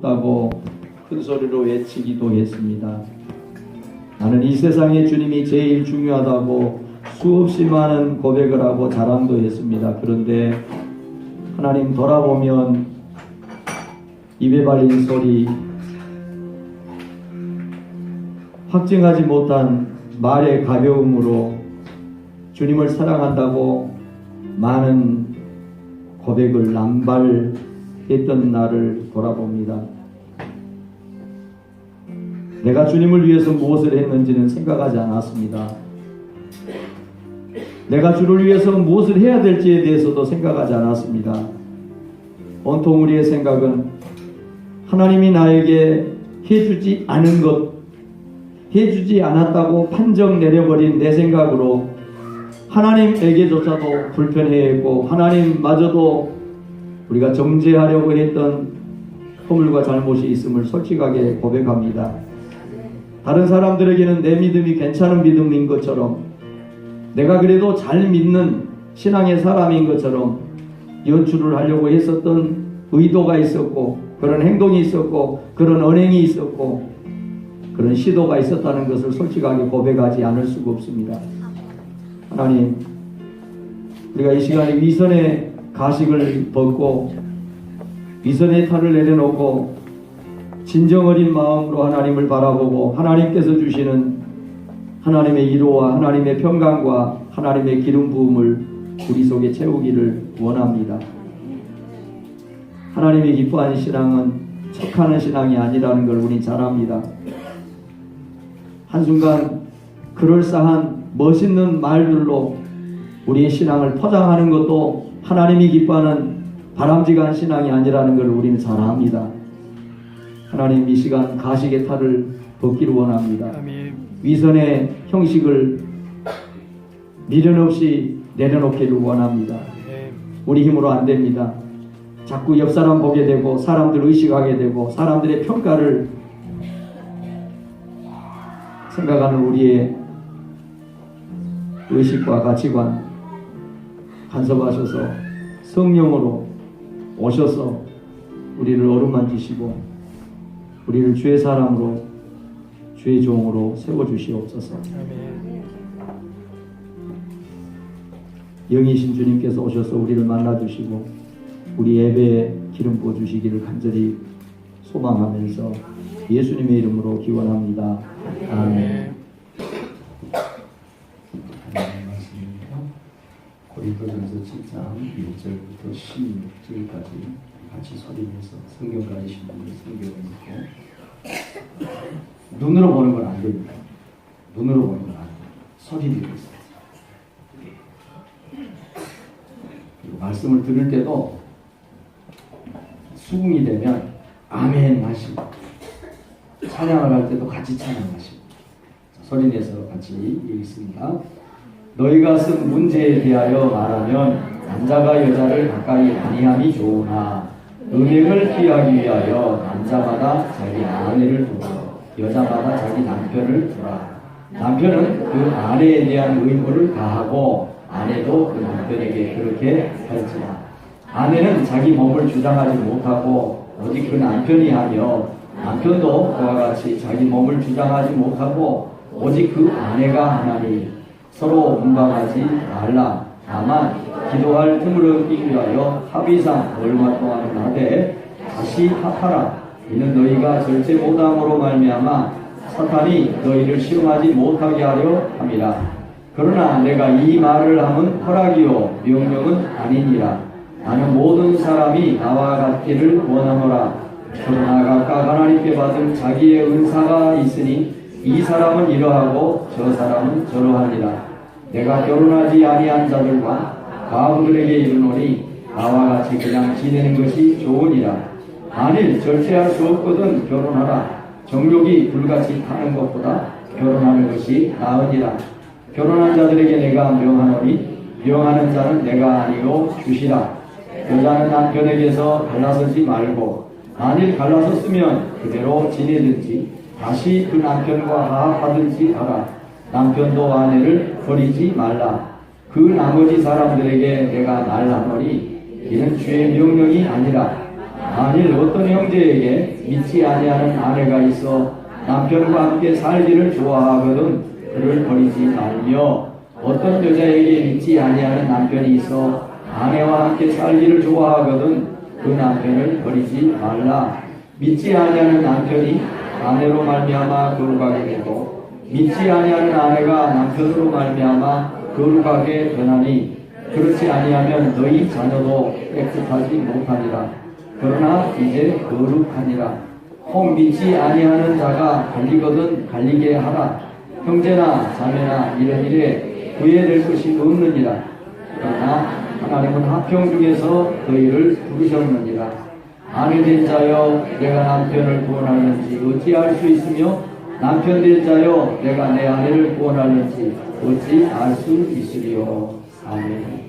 다고 큰 소리로 외치기도 했습니다. 나는 이 세상에 주님이 제일 중요하다고 수없이 많은 고백을 하고 자랑도 했습니다. 그런데 하나님 돌아보면 입에 발린 소리, 확증하지 못한 말의 가벼움으로 주님을 사랑한다고 많은 고백을 남발했던 나를 돌아봅니다. 내가 주님을 위해서 무엇을 했는지는 생각하지 않았습니다. 내가 주를 위해서 무엇을 해야 될지에 대해서도 생각하지 않았습니다. 온통 우리의 생각은 하나님이 나에게 해주지 않은 것, 해주지 않았다고 판정 내려버린 내 생각으로 하나님에게조차도 불편해했고 하나님마저도 우리가 정죄하려고 했던 허물과 잘못이 있음을 솔직하게 고백합니다. 다른 사람들에게는 내 믿음이 괜찮은 믿음인 것처럼, 내가 그래도 잘 믿는 신앙의 사람인 것처럼 연출을 하려고 했었던 의도가 있었고, 그런 행동이 있었고, 그런 언행이 있었고, 그런 시도가 있었다는 것을 솔직하게 고백하지 않을 수가 없습니다. 하나님, 우리가 이 시간에 위선의 가식을 벗고 위선의 탈을 내려놓고 진정 어린 마음으로 하나님을 바라보고 하나님께서 주시는 하나님의 위로와 하나님의 평강과 하나님의 기름 부음을 우리 속에 채우기를 원합니다. 하나님이 기뻐하는 신앙은 척하는 신앙이 아니라는 걸 우린 잘 압니다. 한순간 그럴싸한 멋있는 말들로 우리의 신앙을 포장하는 것도 하나님이 기뻐하는 바람직한 신앙이 아니라는 걸 우리는 잘 압니다. 하나님, 이 시간 가식의 탈을 벗기를 원합니다. 아멘. 위선의 형식을 미련 없이 내려놓기를 원합니다. 우리 힘으로 안 됩니다. 자꾸 옆 사람 보게 되고 사람들 의식하게 되고 사람들의 평가를 생각하는 우리의 의식과 가치관 간섭하셔서 성령으로 오셔서 우리를 어루만지시고 우리를 주의 사람으로 주의 종으로 세워주시옵소서. 영이신 주님께서 오셔서 우리를 만나주시고 우리 예배에 기름 부어주시기를 간절히 소망하면서 예수님의 이름으로 기원합니다. 아멘. 고린도전서 7장 1절부터 16절까지 같이 소리내서 성경 가지신 분들 성경을 읽고, 눈으로 보는 건 안 됩니다. 눈으로 보는 건 안 됩니다. 소리 듣고 있어요. 그리고 말씀을 들을 때도 수긍이 되면 아멘 하시고, 찬양을 할 때도 같이 찬양하시고, 소리내서 같이 읽습니다. 너희가 쓴 문제에 대하여 말하면 남자가 여자를 가까이 아니함이 좋으나 음행을 피하기 위하여 남자마다 자기 아내를 두고 여자마다 자기 남편을 두라. 남편은 그 아내에 대한 의무를 다하고 아내도 그 남편에게 그렇게 할지라. 아내는 자기 몸을 주장하지 못하고 오직 그 남편이 하며 남편도 그와 같이 자기 몸을 주장하지 못하고 오직 그 아내가 하나니 서로 운방하지 말라. 다만 기도할 틈을 얻기 위하여 합의상 얼마 동안 하되 다시 합하라. 이는 너희가 절제 못함으로 말미암아 사탄이 너희를 시험하지 못하게 하려 함이라. 그러나 내가 이 말을 함은 허락이요 명령은 아니니라. 나는 모든 사람이 나와 같기를 원하노라. 그러나 각각 하나님께 받은 자기의 은사가 있으니 이 사람은 이러하고 저 사람은 저러하니라. 내가 결혼하지 아니한 자들과 과부들에게 이르노니 나와 같이 그냥 지내는 것이 좋으니라. 만일 절제할 수 없거든 결혼하라. 정욕이 불같이 타는 것보다 결혼하는 것이 나으니라. 결혼한 자들에게 내가 명하노니 명하는 자는 내가 아니요 주시라. 여자는 남편에게서 갈라서지 말고 만일 갈라섰으면 그대로 지내든지 다시 그 남편과 화합하든지 하라. 남편도 아내를 버리지 말라. 그 나머지 사람들에게 내가 말하노니 이는 주의 명령이 아니라 만일 어떤 형제에게 믿지 아니하는 아내가 있어 남편과 함께 살기를 좋아하거든 그를 버리지 말며 어떤 여자에게 믿지 아니하는 남편이 있어 아내와 함께 살기를 좋아하거든 그 남편을 버리지 말라. 믿지 아니하는 남편이 아내로 말미암아 거룩하게 되고 믿지 아니하는 아내가 남편으로 말미암아 거룩하게 되나니 그렇지 아니하면 너희 자녀도 깨끗하지 못하니라. 그러나 이제 거룩하니라. 혹 믿지 아니하는 자가 갈리거든 갈리게 하라. 형제나 자매나 이런 일에 구애될 것이 없느니라. 그러나 하나님은 화평 중에서 너희를 부르셨느니라. 아내 된 자여 내가 남편을 구원하는지 어찌 알 수 있으며 남편 된 자여 내가 내 아내를 구원하는지 어찌 알 수 있으리요. 아멘.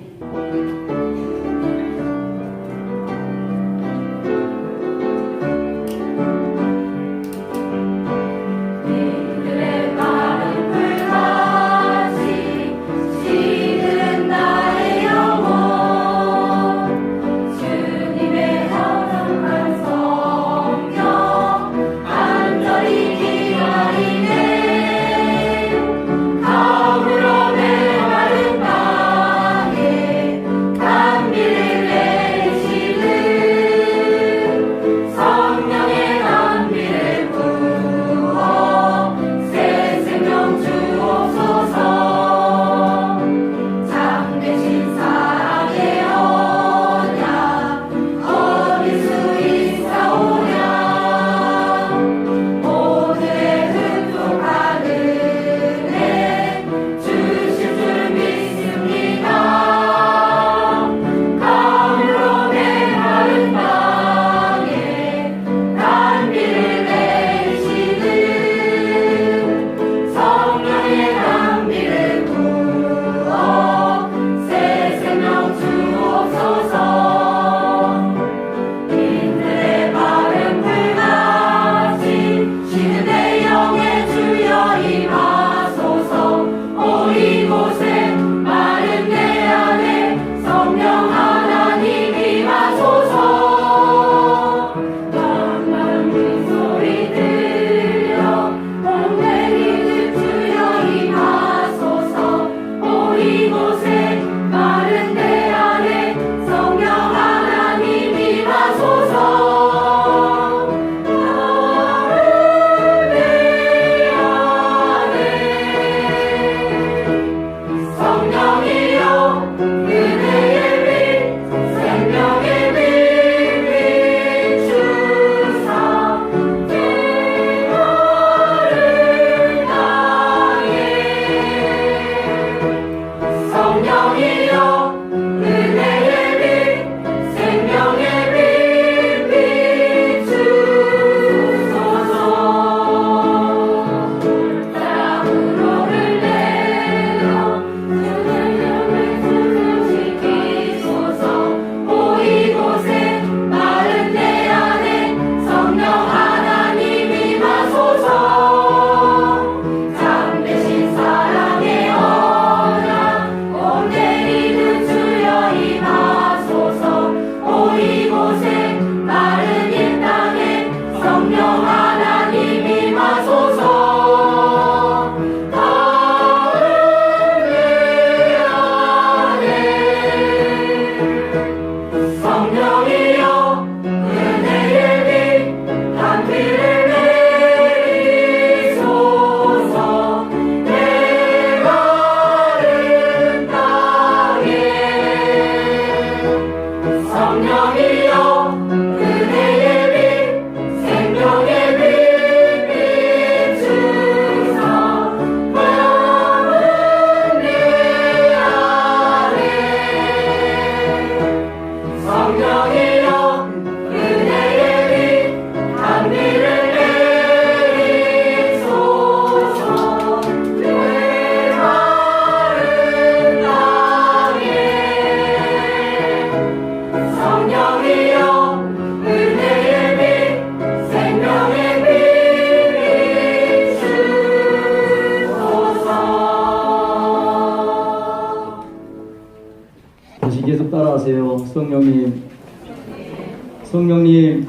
성령님,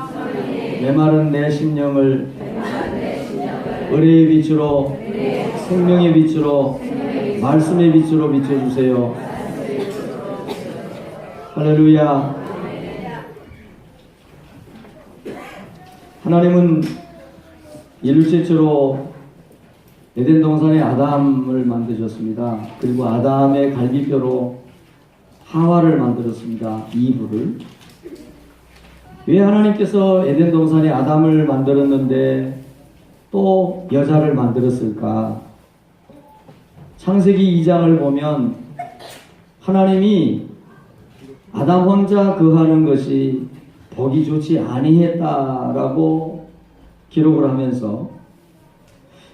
메마른 내 심령을 의뢰의 빛으로, 생명의 빛으로, 말씀의 빛으로 비춰주세요. 할렐루야. 하나님은 인류 최초로 에덴 동산에 아담을 만드셨습니다. 그리고 아담의 갈비뼈로 하와를 만들었습니다. 이브를. 왜 하나님께서 에덴 동산에 아담을 만들었는데 또 여자를 만들었을까? 창세기 2장을 보면 하나님이 아담 혼자 거하는 것이 보기 좋지 아니했다라고 기록을 하면서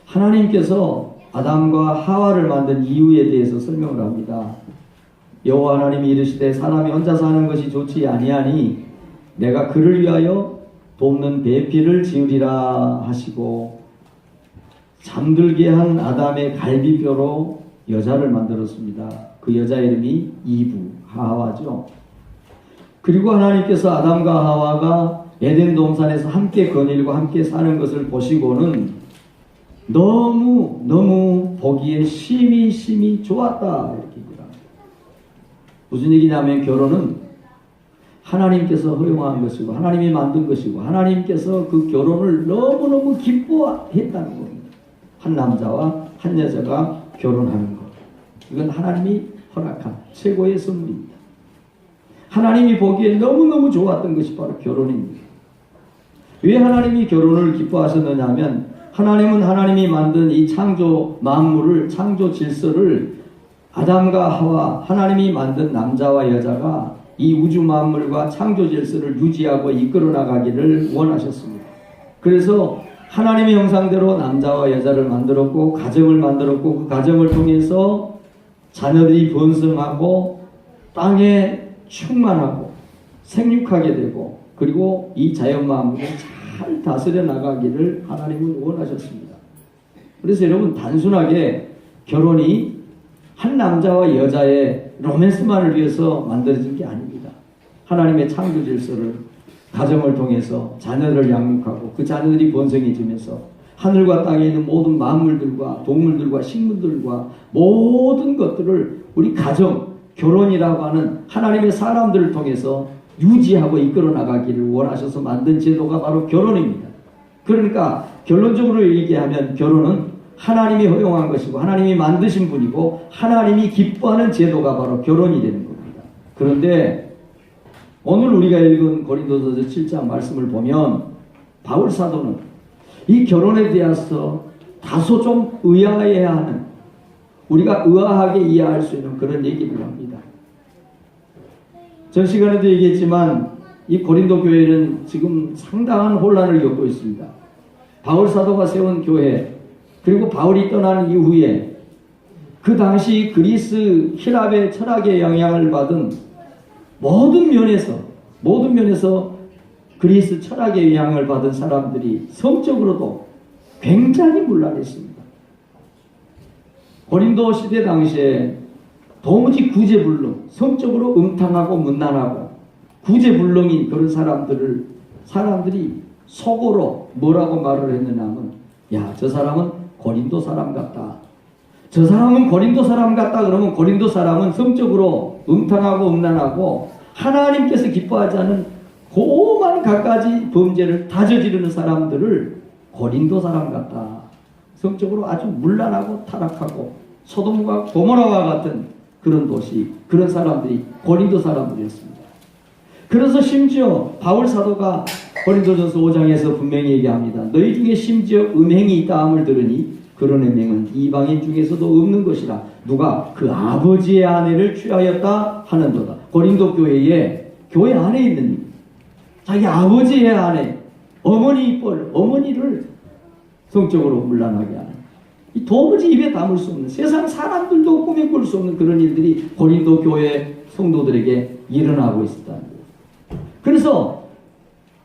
하나님께서 아담과 하와를 만든 이유에 대해서 설명을 합니다. 여호와 하나님이 이르시되 사람이 혼자 사는 것이 좋지 아니하니 내가 그를 위하여 돕는 배필을 지으리라 하시고 잠들게 한 아담의 갈비뼈로 여자를 만들었습니다. 그 여자 이름이 이브, 하와죠. 그리고 하나님께서 아담과 하와가 에덴 동산에서 함께 거닐고 함께 사는 것을 보시고는 너무 보기에 심히 좋았다 이렇게 얘기합니다. 무슨 얘기냐면 결혼은 하나님께서 허용한 것이고 하나님이 만든 것이고 하나님께서 그 결혼을 너무너무 기뻐했다는 겁니다. 한 남자와 한 여자가 결혼하는 것, 이건 하나님이 허락한 최고의 선물입니다. 하나님이 보기에 너무너무 좋았던 것이 바로 결혼입니다. 왜 하나님이 결혼을 기뻐하셨느냐 하면 하나님은 하나님이 만든 이 창조 만물을, 창조 질서를 아담과 하와, 하나님이 만든 남자와 여자가 이 우주 만물과 창조 질서를 유지하고 이끌어 나가기를 원하셨습니다. 그래서 하나님의 형상대로 남자와 여자를 만들었고 가정을 만들었고 그 가정을 통해서 자녀들이 번성하고 땅에 충만하고 생육하게 되고 그리고 이 자연 만물을 잘 다스려 나가기를 하나님은 원하셨습니다. 그래서 여러분 단순하게 결혼이 한 남자와 여자의 로맨스만을 위해서 만들어진 게 아닙니다. 하나님의 창조 질서를 가정을 통해서 자녀를 양육하고 그 자녀들이 번성해지면서 하늘과 땅에 있는 모든 만물들과 동물들과 식물들과 모든 것들을 우리 가정, 결혼이라고 하는 하나님의 사람들을 통해서 유지하고 이끌어 나가기를 원하셔서 만든 제도가 바로 결혼입니다. 그러니까 결론적으로 얘기하면 결혼은 하나님이 허용한 것이고 하나님이 만드신 분이고 하나님이 기뻐하는 제도가 바로 결혼이 되는 겁니다. 그런데 오늘 우리가 읽은 고린도서서 7장 말씀을 보면 바울 사도는 이 결혼에 대해서 다소 좀 의아해하는, 우리가 의아하게 이해할 수 있는 그런 얘기를 합니다. 전 시간에도 얘기했지만 이 고린도 교회는 지금 상당한 혼란을 겪고 있습니다. 바울 사도가 세운 교회, 그리고 바울이 떠나는 이후에 그 당시 그리스 히랍의 철학의 영향을 받은 모든 면에서 그리스 철학의 영향을 받은 사람들이 성적으로도 굉장히 문란했습니다. 고린도 시대 당시에 도무지 구제불능, 성적으로 음탕하고 문란하고 구제불능인 그런 사람들이 속으로 뭐라고 말을 했느냐 하면, 야, 저 사람은 고린도 사람 같다. 저 사람은 고린도 사람 같다. 그러면 고린도 사람은 성적으로 음탕하고 음란하고 하나님께서 기뻐하지 않은 고만 갖가지 범죄를 다 저지르는 사람들을 고린도 사람 같다. 성적으로 아주 문란하고 타락하고 소돔과 고모라와 같은 그런 도시, 그런 사람들이 고린도 사람들이었습니다. 그래서 심지어 바울 사도가 고린도전서 5장에서 분명히 얘기합니다. 너희 중에 심지어 음행이 있다함을 들으니 그런 음행은 이방인 중에서도 없는 것이라. 누가 그 아버지의 아내를 취하였다 하는도다. 고린도 교회 안에 있는 일, 자기 아버지의 아내, 어머니를 성적으로 문란하게 하는, 이 도무지 입에 담을 수 없는, 세상 사람들도 꿈에 꿀 수 없는 그런 일들이 고린도 교회 성도들에게 일어나고 있었다는 거예요. 그래서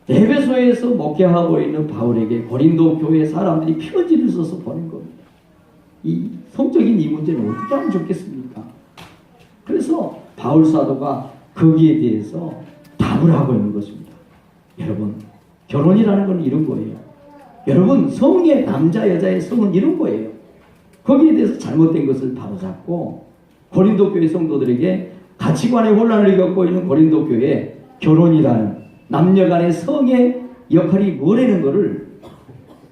에베소에서 목회하고 있는 바울에게 고린도 교회 사람들이 편지를 써서 보낸 겁니다. 이 성적인 이 문제는 어떻게 하면 좋겠습니까? 그래서 바울 사도가 거기에 대해서 답을 하고 있는 것입니다. 여러분, 결혼이라는 건 이런 거예요. 여러분, 성의 남자 여자의 성은 이런 거예요. 거기에 대해서 잘못된 것을 바로잡고 고린도 교회 성도들에게 가치관의 혼란을 겪고 있는 고린도 교회에 결혼이라는 남녀 간의 성의 역할이 뭐라는 것을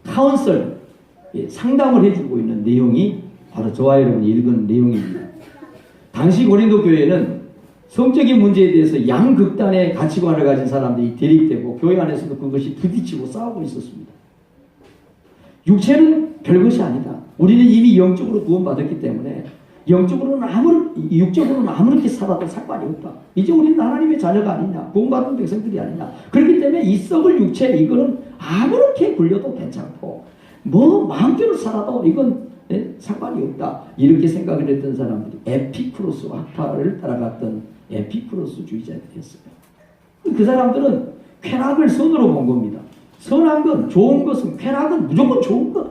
카운슬, 상담을 해주고 있는 내용이 바로 저와 여러분이 읽은 내용입니다. 당시 고린도 교회는 성적인 문제에 대해서 양극단의 가치관을 가진 사람들이 대립되고 교회 안에서도 그것이 부딪히고 싸우고 있었습니다. 육체는 별것이 아니다. 우리는 이미 영적으로 구원받았기 때문에 육적으로는 아무렇게 살아도 상관이 없다. 이제 우리는 하나님의 자녀가 아니냐, 구원받은 백성들이 아니냐. 그렇기 때문에 이 썩을 육체 이거는 아무렇게 굴려도 괜찮고 뭐 마음대로 살아도 이건 상관이 없다. 이렇게 생각을 했던 사람들이 에피쿠로스 학파를 따라갔던 에피쿠로스 주의자들이었어요. 그 사람들은 쾌락을 선으로 본 겁니다. 선한 건, 좋은 것은, 쾌락은 무조건 좋은 거다.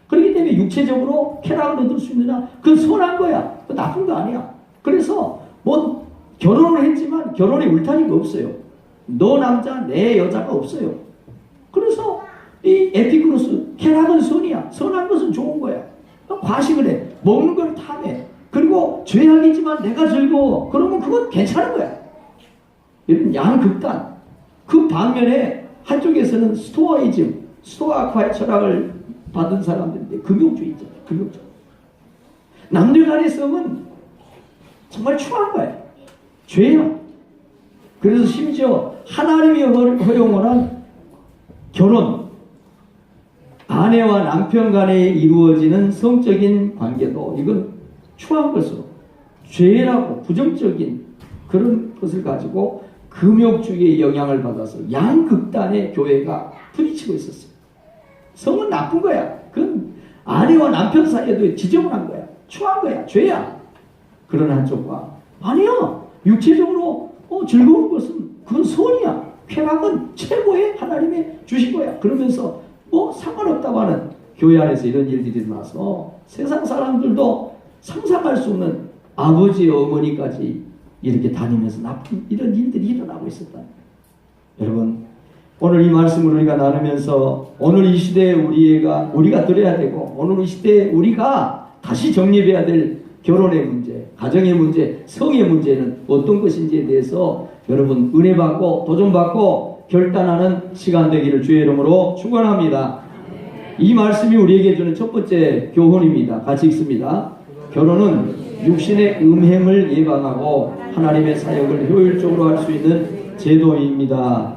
그렇기 때문에 육체적으로 쾌락을 얻을 수 있느냐? 그건 선한 거야. 그건 나쁜 거 아니야. 그래서 뭐 결혼을 했지만 결혼에 울타리가 없어요. 너 남자, 내 여자가 없어요. 그래서 이 에피쿠로스, 쾌락은 선이야. 선한 것은 좋은 거야. 과식을 해. 먹는 걸 탐해. 그리고 죄악이지만 내가 즐거워. 그러면 그건 괜찮은 거야. 이런 양극단. 그 반면에 한쪽에서는 스토아이즘, 스토아파의 철학을 받은 사람들인데 금욕주의자예요. 금욕주의. 남녀 간의 성은 정말 추한 거예요. 죄야. 그래서 심지어 하나님이 허용을 한 결혼, 아내와 남편 간에 이루어지는 성적인 관계도 이건 추한 것으로 죄라고 부정적인 그런 것을 가지고 금욕주의의 영향을 받아서 양극단의 교회가 부딪히고 있었어요. 성은 나쁜 거야. 그건 아내와 남편 사이에도 지저분한 거야. 추한 거야. 죄야. 그런 한쪽과 아니야. 육체적으로 즐거운 것은 그건 선이야. 쾌락은 최고의 하나님의 주신 거야. 그러면서 뭐 상관없다고 하는 교회 안에서 이런 일들이 일어나서 세상 사람들도 상상할 수 없는 아버지, 어머니까지 이렇게 다니면서 나쁜 이런 일들이 일어나고 있었다. 여러분, 오늘 이 말씀을 우리가 나누면서 오늘 이 시대에 우리가 들어야 되고 오늘 이 시대에 우리가 다시 정립해야 될 결혼의 문제, 가정의 문제, 성의 문제는 어떤 것인지에 대해서 여러분 은혜 받고 도전 받고 결단하는 시간 되기를 주의 이름으로 축원합니다. 이 말씀이 우리에게 주는 첫 번째 교훈입니다. 같이 읽습니다. 결혼은 육신의 음행을 예방하고 하나님의 사역을 효율적으로 할 수 있는 제도입니다.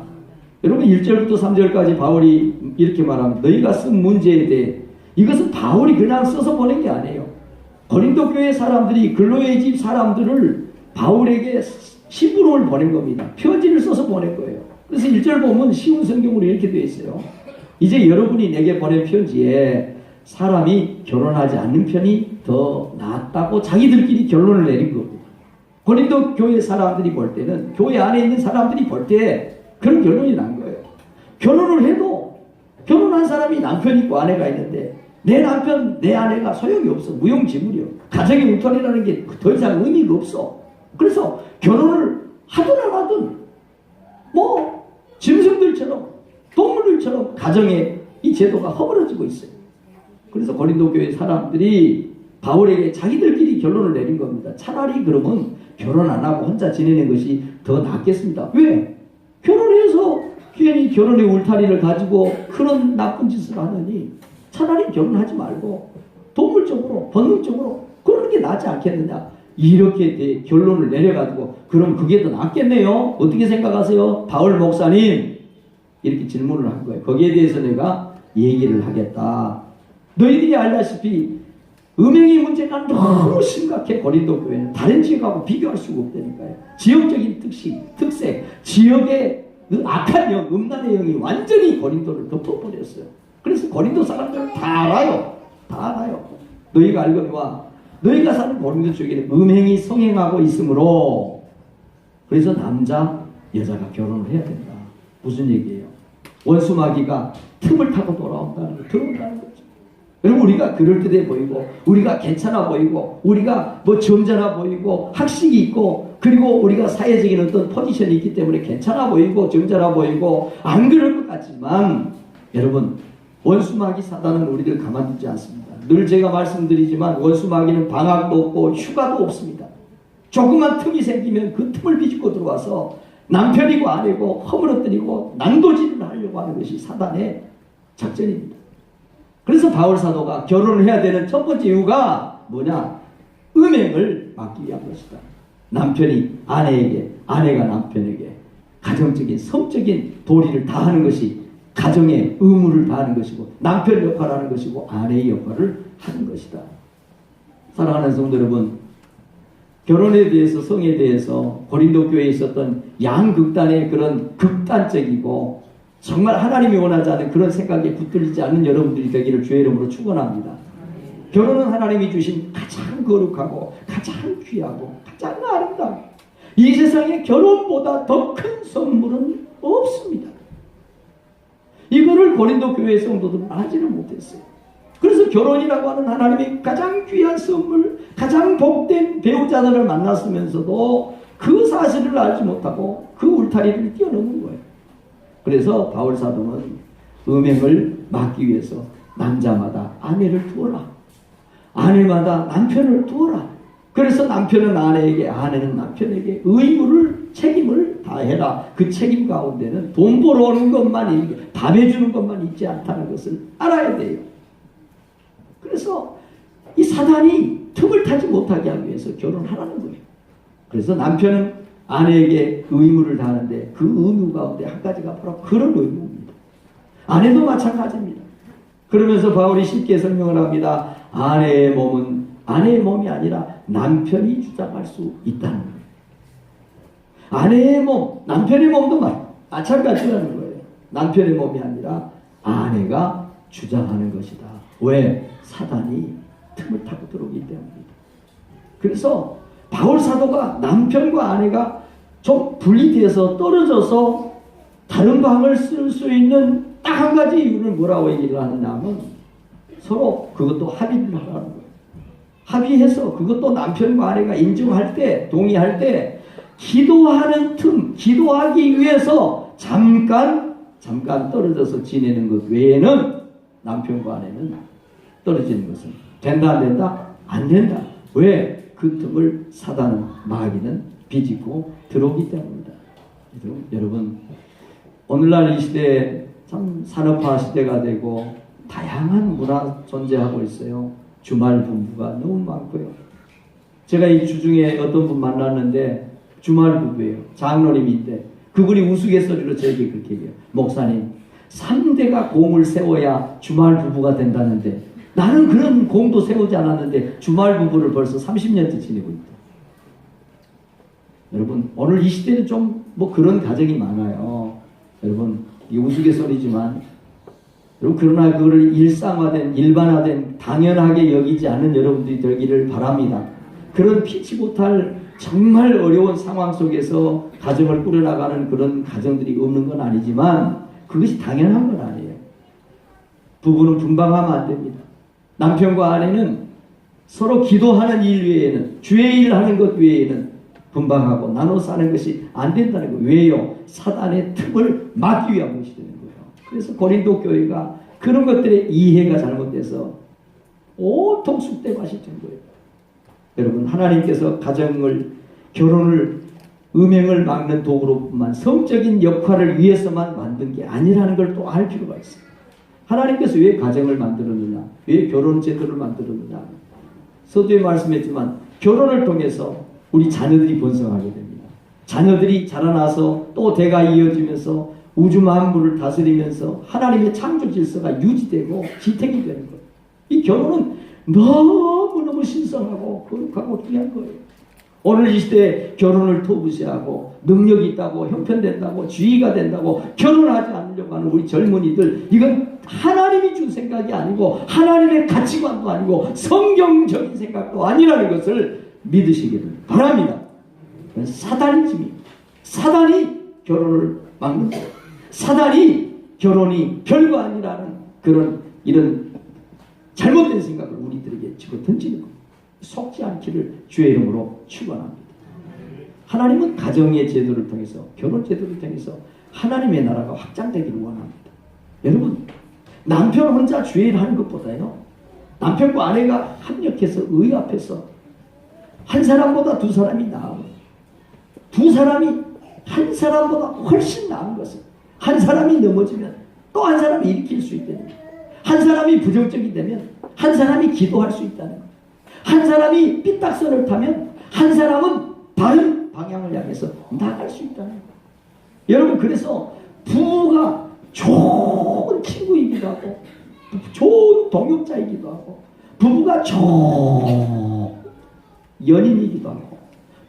여러분 1절부터 3절까지 바울이 이렇게 말합니다. 너희가 쓴 문제에 대해 이것은 바울이 그냥 써서 보낸 게 아니에요. 고린도 교회 사람들이 글로의 집 사람들을 바울에게 시부름을 보낸 겁니다. 편지를 써서 보낸 거예요. 그래서 1절 보면 쉬운 성경으로 이렇게 되어 있어요. 이제 여러분이 내게 보낸 편지에 사람이 결혼하지 않는 편이 더 낫다고 자기들끼리 결론을 내린 겁니다. 고린도 교회 사람들이 볼 때는 교회 안에 있는 사람들이 볼 때 그런 결론이 난 거예요. 결혼을 해도 결혼한 사람이 남편이 있고 아내가 있는데 내 남편, 내 아내가 소용이 없어. 무용지물이요. 가정의 울타리라는 게 더 이상 의미가 없어. 그래서 결혼을 하든 안 하든 뭐 짐승들처럼 동물들처럼 가정의 이 제도가 허물어지고 있어요. 그래서 고린도 교회 사람들이 바울에게 자기들끼리 결론을 내린 겁니다. 차라리 그러면 결혼 안 하고 혼자 지내는 것이 더 낫겠습니다. 왜? 결혼해서 괜히 결혼의 울타리를 가지고 그런 나쁜 짓을 하느니 차라리 결혼하지 말고 동물적으로 본능적으로 그러는 게 낫지 않겠느냐. 이렇게 결론을 내려가지고 그럼 그게 더 낫겠네요. 어떻게 생각하세요? 바울 목사님 이렇게 질문을 한 거예요. 거기에 대해서 내가 얘기를 하겠다. 너희들이 알다시피 음행의 문제가 너무 심각해. 고린도 교회는 다른 지역하고 비교할 수가 없다니까요. 지역적인 특색, 지역의 그 악한 영, 음란의 영이 완전히 고린도를 덮어버렸어요. 그래서 고린도 사람들은 다 알아요. 다 알아요. 너희가 알거니와 너희가 사는 고린도 쪽에는 음행이 성행하고 있으므로 그래서 남자, 여자가 결혼을 해야 된다. 무슨 얘기예요? 원수마귀가 틈을 타고 돌아온다는 거, 들어온다는 거죠. 여러분, 우리가 그럴듯해 보이고, 우리가 괜찮아 보이고, 우리가 뭐 점잖아 보이고, 학식이 있고, 그리고 우리가 사회적인 어떤 포지션이 있기 때문에 괜찮아 보이고, 점잖아 보이고, 안 그럴 것 같지만, 여러분, 원수마귀 사단은 우리들 가만두지 않습니다. 늘 제가 말씀드리지만, 원수마귀는 방학도 없고, 휴가도 없습니다. 조그만 틈이 생기면 그 틈을 비집고 들어와서 남편이고 아내고 허물어뜨리고 난도질을 하려고 하는 것이 사단의 작전입니다. 그래서 바울 사도가 결혼을 해야 되는 첫 번째 이유가 뭐냐? 음행을 막기 위한 것이다. 남편이 아내에게, 아내가 남편에게 가정적인 성적인 도리를 다하는 것이 가정의 의무를 다하는 것이고, 남편 역할을 하는 것이고, 아내의 역할을 하는 것이다. 사랑하는 성도 여러분, 결혼에 대해서, 성에 대해서 고린도 교회에 있었던 양극단의 그런 극단적이고 정말 하나님이 원하지 않는 그런 생각에 붙들리지 않는 여러분들이 되기를 주의 이름으로 축원합니다. 결혼은 하나님이 주신 가장 거룩하고 가장 귀하고 가장 아름다운, 이 세상에 결혼보다 더 큰 선물은 없습니다. 이거를 고린도 교회 성도들은 알지는 못했어요. 그래서 결혼이라고 하는 하나님의 가장 귀한 선물, 가장 복된 배우자들을 만났으면서도 그 사실을 알지 못하고 그 울타리를 뛰어넘은 거예요. 그래서 바울 사도는 음행을 막기 위해서 남자마다 아내를 두어라, 아내마다 남편을 두어라. 그래서 남편은 아내에게, 아내는 남편에게 의무를, 책임을 다해라. 그 책임 가운데는 돈 벌어오는 것만, 밥 해주는 것만 있지 않다는 것을 알아야 돼요. 그래서 이 사단이 틈을 타지 못하게 하기 위해서 결혼하라는 거예요. 그래서 남편은 아내에게 의무를 다하는데 그 의무 가운데 한 가지가 바로 그런 의무입니다. 아내도 마찬가지입니다. 그러면서 바울이 쉽게 설명을 합니다. 아내의 몸은 아내의 몸이 아니라 남편이 주장할 수 있다는 거예요. 아내의 몸, 남편의 몸도 마찬가지라는 거예요. 남편의 몸이 아니라 아내가 주장하는 것이다. 왜? 사단이 틈을 타고 들어오기 때문입니다. 그래서 바울 사도가 남편과 아내가 좀 분리돼서 떨어져서 다른 방을 쓸 수 있는 딱 한 가지 이유를 뭐라고 얘기를 하느냐면, 서로 그것도 합의를 하라는 거예요. 합의해서 그것도 남편과 아내가 인정할 때, 동의할 때 기도하는 틈, 기도하기 위해서 잠깐 떨어져서 지내는 것 외에는 남편과 아내는 떨어지는 것은 된다, 안 된다? 안 된다. 왜? 그 틈을 사단은, 마귀는 비집고 들어오기 때문입니다. 여러분, 오늘날 이 시대에 참 산업화 시대가 되고 다양한 문화 존재하고 있어요. 주말 부부가 너무 많고요. 제가 이 주중에 어떤 분 만났는데 주말 부부예요. 장로님인데 그분이 우스갯소리로 저에게 그렇게 얘기해요. 목사님, 3대가 공을 세워야 주말 부부가 된다는데 나는 그런 공도 세우지 않았는데 주말 부부를 벌써 30년째 지내고 있다. 여러분, 오늘 이 시대는 좀 그런 가정이 많아요. 여러분, 이게 우스갯소리지만, 여러분, 그러나 그거를 일상화된, 일반화된, 당연하게 여기지 않는 여러분들이 되기를 바랍니다. 그런 피치 못할 정말 어려운 상황 속에서 가정을 꾸려나가는 그런 가정들이 없는 건 아니지만 그것이 당연한 건 아니에요. 부부는 분방하면 안 됩니다. 남편과 아내는 서로 기도하는 일 외에는, 주의 일을 하는 것 외에는 분방하고 나눠 사는 것이 안 된다는 거예요. 왜요? 사단의 틈을 막기 위한 것이 되는 거예요. 그래서 고린도 교회가 그런 것들의 이해가 잘못돼서 온통 쑥대밭이 된 거예요. 여러분, 하나님께서 가정을, 결혼을, 음행을 막는 도구로뿐만 성적인 역할을 위해서만 만든 게 아니라는 걸 또 알 필요가 있어요. 하나님께서 왜 가정을 만들었느냐? 왜 결혼 제도를 만들었느냐? 서두에 말씀했지만 결혼을 통해서 우리 자녀들이 번성하게 됩니다. 자녀들이 자라나서 또 대가 이어지면서 우주 만물을 다스리면서 하나님의 창조 질서가 유지되고 지탱이 되는 거예요. 이 결혼은 너무너무 신성하고 거룩하고 귀한 거예요. 오늘 이 시대에 결혼을 터부시하고 능력이 있다고, 형편된다고, 지위가 된다고 결혼하지 않으려고 하는 우리 젊은이들, 이건 하나님이 준 생각이 아니고 하나님의 가치관도 아니고 성경적인 생각도 아니라는 것을 믿으시기를 바랍니다. 사단의 짐입니다. 사단이 결혼을 막는 거예요. 사단이 결혼이 별거 아니라는 그런 이런 잘못된 생각을 우리들에게 집어 던지는 겁니다. 속지 않기를 주의 이름으로 축원합니다. 하나님은 가정의 제도를 통해서, 결혼 제도를 통해서 하나님의 나라가 확장되기를 원합니다. 여러분, 남편 혼자 주의 일 하는 것보다요, 남편과 아내가 합력해서 의 앞에서 한 사람보다 두 사람이 나아요. 두 사람이 한 사람보다 훨씬 나은 것은, 한 사람이 넘어지면 또 한 사람이 일으킬 수 있다는 거예요. 한 사람이 부정적이 되면 한 사람이 기도할 수 있다는 거예요. 한 사람이 삐딱선을 타면 한 사람은 바른 방향을 향해서 나갈 수 있다는 거예요. 여러분, 그래서 부부가 좋은 친구이기도 하고 좋은 동역자이기도 하고 부부가 좋은 연인이기도 하고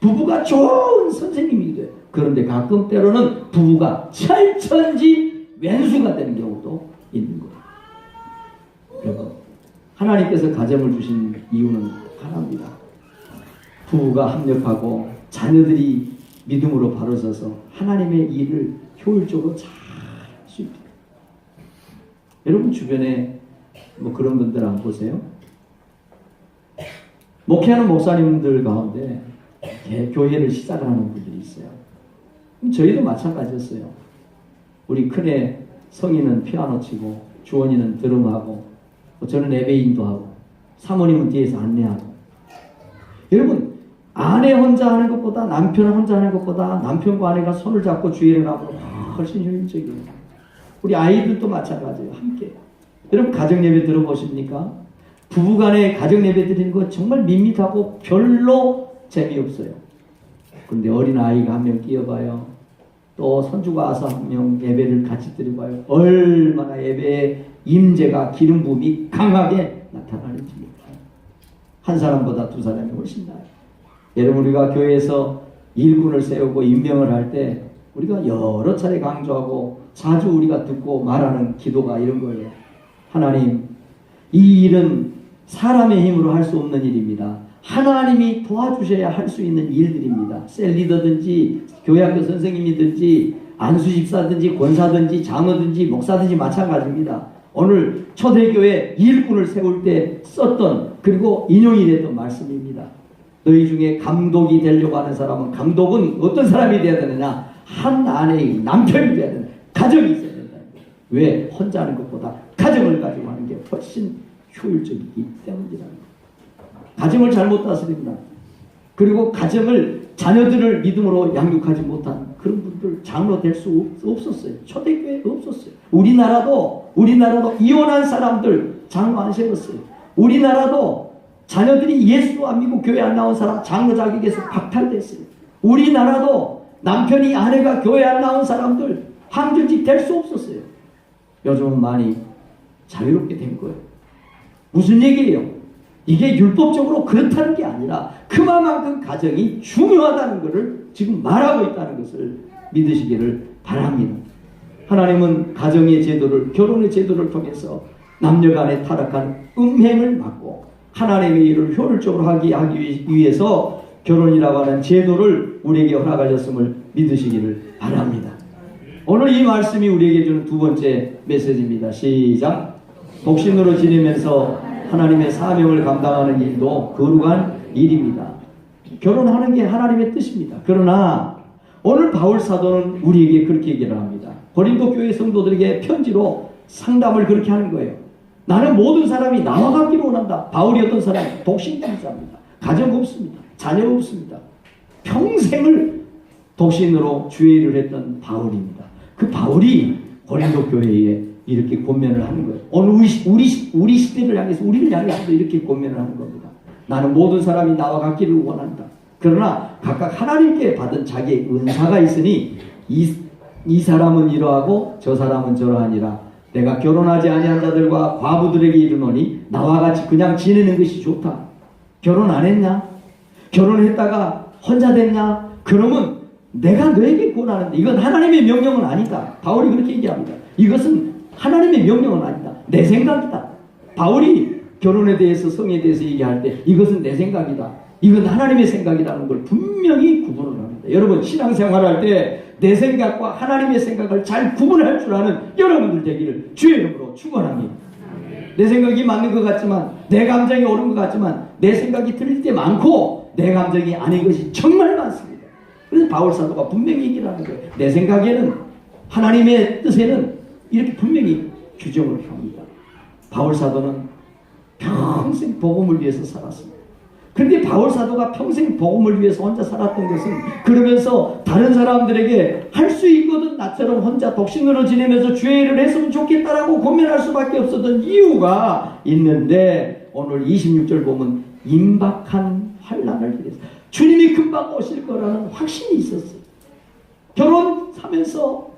부부가 좋은 선생님이기도 해요. 그런데 가끔 때로는 부부가 철천지 왼수가 되는 경우도 있는 거예요. 여러분, 하나님께서 가정을 주신 이유는 하나입니다. 부부가 합력하고 자녀들이 믿음으로 바로 서서 하나님의 일을 효율적으로 잘 할 수 있도록. 여러분 주변에 뭐 그런 분들 안 보세요? 목회하는 목사님들 가운데 교회를 시작을 하는 분들이 있어요. 저희도 마찬가지였어요. 우리 큰애 성인은 피아노 치고 주원이는 드럼하고 저는 예배 인도하고 사모님은 뒤에서 안내하고. 여러분, 아내 혼자 하는 것보다 남편 혼자 하는 것보다 남편과 아내가 손을 잡고 주의를 하고 훨씬 효율적이에요. 우리 아이들도 마찬가지예요. 함께. 여러분, 가정예배 들어보십니까? 부부간에 가정예배 드리는 거 정말 밋밋하고 별로 재미없어요. 근데 어린아이가 한 명 끼어봐요. 또 손주가 와서 한 명 예배를 같이 드려봐요. 얼마나 예배의 임재가 기름 부음이 강하게 나타나는지 몰라요. 한 사람보다 두 사람이 훨씬 나아요. 여러분, 우리가 교회에서 일꾼을 세우고 임명을 할 때 우리가 여러 차례 강조하고 자주 우리가 듣고 말하는 기도가 이런 거예요. 하나님, 이 일은 사람의 힘으로 할 수 없는 일입니다. 하나님이 도와주셔야 할 수 있는 일들입니다. 셀리더든지 교회학교 선생님이든지 안수집사든지 권사든지 장로든지 목사든지 마찬가지입니다. 오늘 초대교회 일꾼을 세울 때 썼던, 그리고 인용이 됐던 말씀입니다. 너희 중에 감독이 되려고 하는 사람은, 감독은 어떤 사람이 되어야 되느냐? 한 아내의 남편이 되어야 된다. 가정이 있어야 된다. 왜? 혼자 하는 것보다 가정을 가지고 하는 게 훨씬 효율적이기 때문이라는 거예요. 가정을 잘못 다스립니다. 그리고 가정을, 자녀들을 믿음으로 양육하지 못한 그런 분들 장로 될 수 없었어요. 초대교회에 없었어요. 우리나라도 이혼한 사람들 장로 안 세웠어요. 우리나라도 자녀들이 예수 안 믿고 교회 안 나온 사람 장로 자격에서 박탈됐어요. 우리나라도 남편이 아내가 교회 안 나온 사람들 항전직 될 수 없었어요. 요즘은 많이 자유롭게 된 거예요. 무슨 얘기예요? 이게 율법적으로 그렇다는 게 아니라 그만큼 가정이 중요하다는 것을 지금 말하고 있다는 것을 믿으시기를 바랍니다. 하나님은 가정의 제도를, 결혼의 제도를 통해서 남녀간의 타락한 음행을 막고 하나님의 일을 효율적으로 하기 위해서 결혼이라고 하는 제도를 우리에게 허락하셨음을 믿으시기를 바랍니다. 오늘 이 말씀이 우리에게 주는 두 번째 메시지입니다. 시작. 독신으로 지내면서 하나님의 사명을 감당하는 일도 거룩한 일입니다. 결혼하는 게 하나님의 뜻입니다. 그러나 오늘 바울 사도는 우리에게 그렇게 얘기를 합니다. 고린도 교회 성도들에게 편지로 상담을 그렇게 하는 거예요. 나는 모든 사람이 나와 같기를 원한다. 바울이 어떤 사람? 독신주의자입니다. 가정 없습니다. 자녀 없습니다. 평생을 독신으로 주의를 했던 바울입니다. 그 바울이 고린도 교회에 이렇게 권면을 하는 거예요. 오늘 우리 시대를 향해서, 우리를 향해서도 이렇게 권면을 하는 겁니다. 나는 모든 사람이 나와 같기를 원한다. 그러나 각각 하나님께 받은 자기의 은사가 있으니 이 사람은 이러하고 저 사람은 저러하니라. 내가 결혼하지 아니한 자들과 과부들에게 이르노니 나와 같이 그냥 지내는 것이 좋다. 결혼 안 했냐? 결혼했다가 혼자 됐냐? 그러면 내가 너에게 권하는데 이건 하나님의 명령은 아니다. 바울이 그렇게 얘기합니다. 이것은 하나님의 명령은 아니다. 내 생각이다. 바울이 결혼에 대해서, 성에 대해서 얘기할 때 이것은 내 생각이다. 이건 하나님의 생각이라는 걸 분명히 구분을 합니다. 여러분, 신앙생활할 때 내 생각과 하나님의 생각을 잘 구분할 줄 아는 여러분들 되기를 주의 이름으로 축원합니다. 내 생각이 맞는 것 같지만, 내 감정이 옳은 것 같지만 내 생각이 틀릴 때 많고 내 감정이 아닌 것이 정말 많습니다. 그래서 바울 사도가 분명히 얘기를 하는 거예요. 내 생각에는, 하나님의 뜻에는 이렇게 분명히 규정을 합니다. 바울 사도는 평생 복음을 위해서 살았습니다. 그런데 바울 사도가 평생 복음을 위해서 혼자 살았던 것은, 그러면서 다른 사람들에게 할 수 있거든 나처럼 혼자 독신으로 지내면서 주의 일을 했으면 좋겠다라고 고민할 수밖에 없었던 이유가 있는데, 오늘 26절 보면 임박한 환난을 일으켰어요. 주님이 금방 오실 거라는 확신이 있었어요. 결혼하면서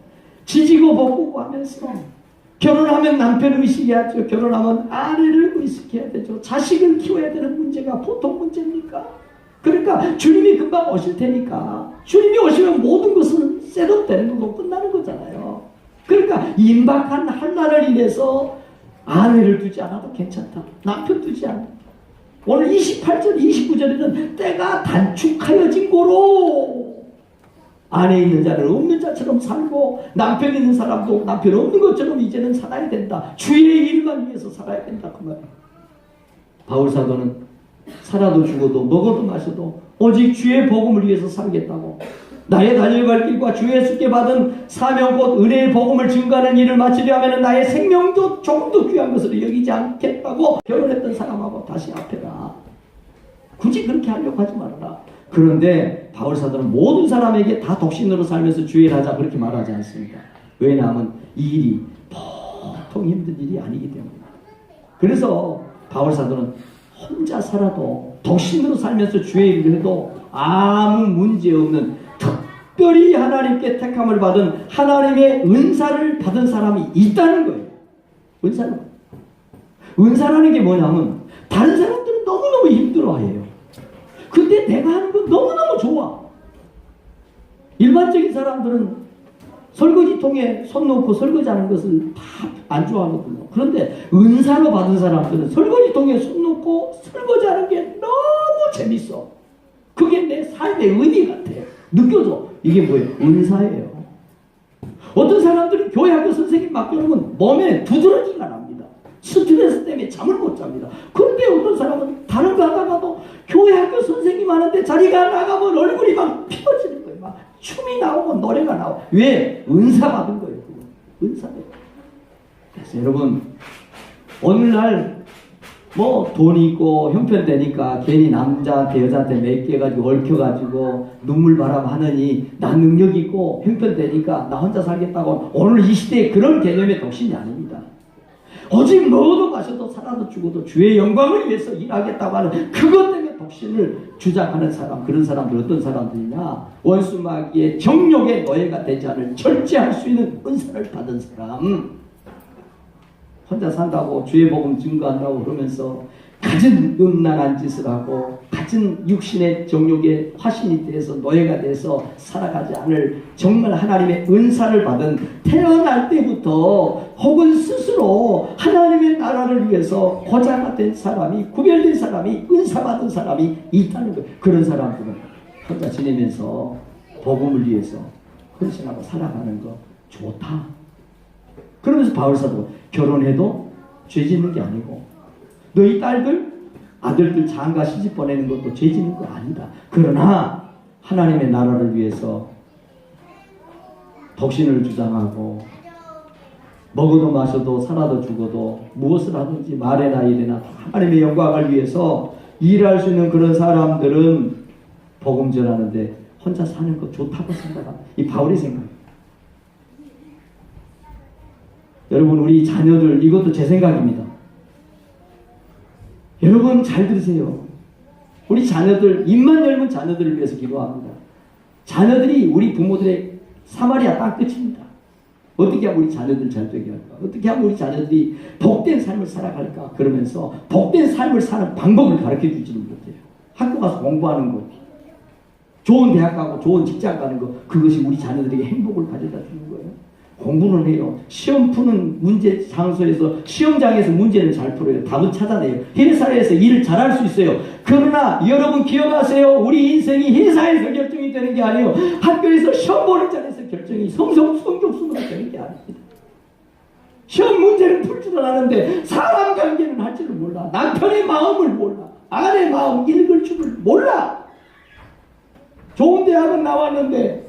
지지고 볶고 하면서, 결혼하면 남편 의식해야죠. 결혼하면 아내를 의식해야 되죠. 자식을 키워야 되는 문제가 보통 문제입니까? 그러니까 주님이 금방 오실 테니까, 주님이 오시면 모든 것은 셋업되는 거고 끝나는 거잖아요. 그러니까 임박한 한날을 인해서 아내를 두지 않아도 괜찮다, 남편 두지 않아도. 오늘 28절 29절에는 때가 단축하여진 고로 안에 있는 자는 없는 자처럼 살고, 남편 있는 사람도 남편 없는 것처럼 이제는 살아야 된다. 주의 일만 위해서 살아야 된다, 그 말이에요. 바울 사도는 살아도 죽어도 먹어도 마셔도 오직 주의 복음을 위해서 살겠다고, 나의 달려갈 길과 주 예수께 받은 사명 곧 은혜의 복음을 증거하는 일을 마치려 하면 나의 생명도 조금도 귀한 것으로 여기지 않겠다고 결혼했던 사람하고 다시 앞에라. 굳이 그렇게 하려고 하지 말아라. 그런데 바울 사도는 모든 사람에게 다 독신으로 살면서 주의를 하자 그렇게 말하지 않습니다. 왜냐하면 이 일이 보통 힘든 일이 아니기 때문입니다. 그래서 바울 사도는 혼자 살아도 독신으로 살면서 주의 일을 해도 아무 문제 없는, 특별히 하나님께 택함을 받은 하나님의 은사를 받은 사람이 있다는 거예요. 은사라는 게 뭐냐면, 다른 사람들은 너무너무 힘들어해요. 근데 내가 하는 건 너무너무 좋아. 일반적인 사람들은 설거지통에 손 놓고 설거지하는 것을 다 안 좋아하거든요. 그런데 은사로 받은 사람들은 설거지통에 손 놓고 설거지하는 게 너무 재밌어. 그게 내 삶의 의미 같아요. 느껴져. 이게 뭐예요? 은사예요. 어떤 사람들은 교회학교 선생님 맡겨놓으면 몸에 두드러지가 납니다. 스트레스 때문에 잠을 못 잡니다. 그런데 어떤 사람은 다른 거 하다가도 교회학교 선생님 하는데 자리가 나가면 얼굴이 막 피어지는 거예요. 막 춤이 나오고 노래가 나오고. 왜? 은사 받은 거예요. 은사예요. 그래서 여러분, 오늘날 뭐 돈이 있고 형편되니까 괜히 남자한테 여자한테 맡겨가지고 얽혀가지고 눈물바람 하느니, 나 능력 있고 형편되니까 나 혼자 살겠다고, 오늘 이 시대에 그런 개념의 독신이 아닙니다. 오직 먹어도 마셔도 살아도 죽어도 주의 영광을 위해서 일하겠다고 하는, 그것 때문에 독신을 주장하는 사람, 그런 사람들 어떤 사람들이냐? 원수마귀의 정욕의 노예가 되지 않을 절제할 수 있는 은사를 받은 사람. 혼자 산다고 주의 복음 증거한다고 그러면서 가진 음란한 짓을 하고 가진 육신의 정욕에 화신이 돼서 노예가 돼서 살아가지 않을, 정말 하나님의 은사를 받은, 태어날 때부터 혹은 스스로 하나님의 나라를 위해서 고자가 된 사람이, 구별된 사람이, 은사 받은 사람이 있다는 거예요. 그런 사람들은 혼자 지내면서 복음을 위해서 헌신하고 살아가는 거 좋다. 그러면서 바울 사도가 결혼해도 죄 짓는 게 아니고, 너희 딸들, 아들들 장가 시집 보내는 것도 죄 짓는 거 아니다. 그러나 하나님의 나라를 위해서 독신을 주장하고, 먹어도 마셔도 살아도 죽어도 무엇을 하든지 말에나 일에나 하나님의 영광을 위해서 일할 수 있는 그런 사람들은 복음 전하는데 혼자 사는 거 좋다고 생각합니다. 이 바울의 생각입니다. 여러분, 우리 자녀들, 이것도 제 생각입니다. 여러분 잘 들으세요. 우리 자녀들, 입만 열면 자녀들을 위해서 기도합니다. 자녀들이 우리 부모들의 사마리아 땅 끝입니다. 어떻게 하면 우리 자녀들 잘 되게 할까? 어떻게 하면 우리 자녀들이 복된 삶을 살아갈까? 그러면서 복된 삶을 사는 방법을 가르쳐 주지는 못해요. 학교 가서 공부하는 것, 좋은 대학 가고 좋은 직장 가는 것, 그것이 우리 자녀들에게 행복을 가져다 주는 거예요. 공부는 해요. 시험 푸는 문제 장소에서, 시험장에서 문제를 잘 풀어요. 답은 찾아내요. 회사에서 일을 잘할 수 있어요. 그러나 여러분 기억하세요. 우리 인생이 회사에서 결정이 되는 게 아니에요. 학교에서 시험 보는 자리에서 결정이 성적순으로 되는 게 아닙니다. 시험 문제를 풀 줄은 아는데 사람 남편의 마음을 몰라. 아내 마음 읽을 줄을 몰라. 좋은 대학은 나왔는데